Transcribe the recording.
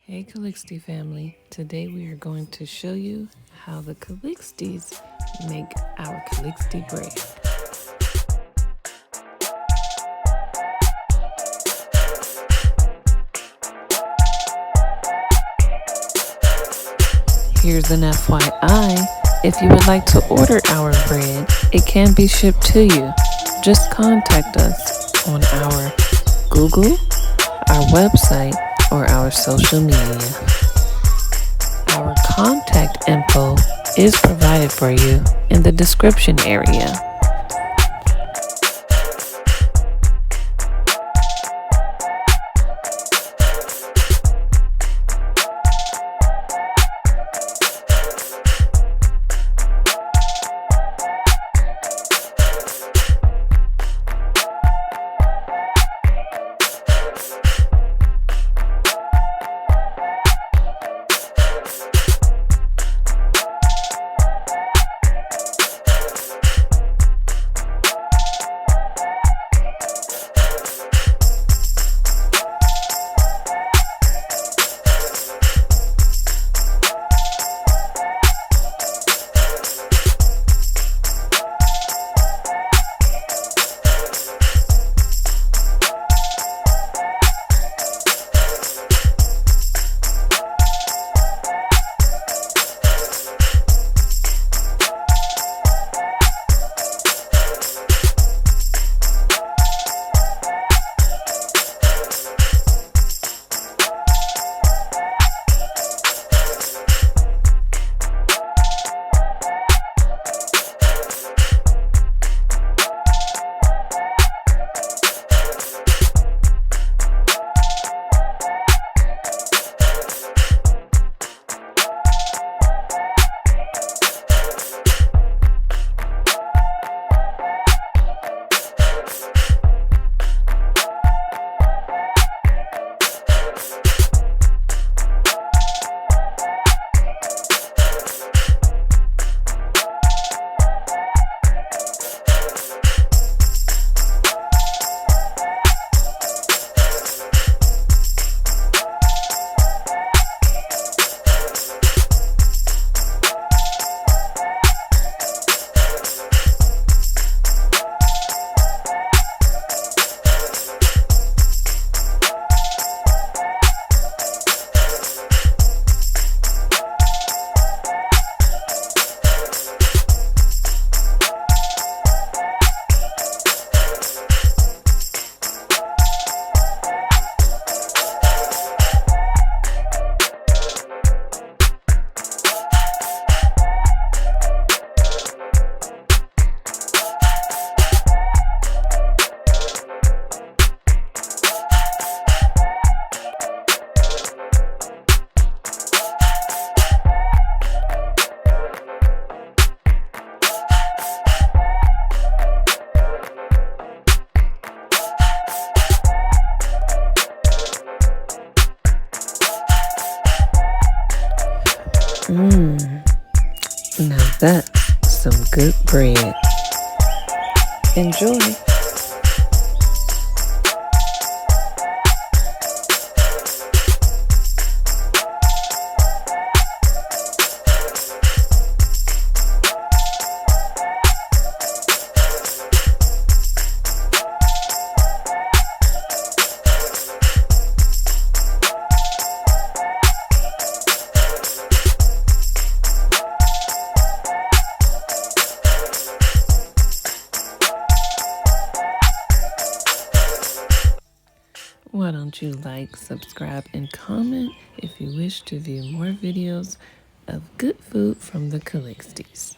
Hey Calixte family, today we are going to show you how the Calixtes make our Calixte bread. Here's an FYI, if you would like to order our bread, it can be shipped to you. Just contact us on our Google, our website, or our social media. Our contact info is provided for you in the description area. Now that's some good bread. Enjoy. Why don't you like, subscribe, and comment if you wish to view more videos of good food from the Calixtes.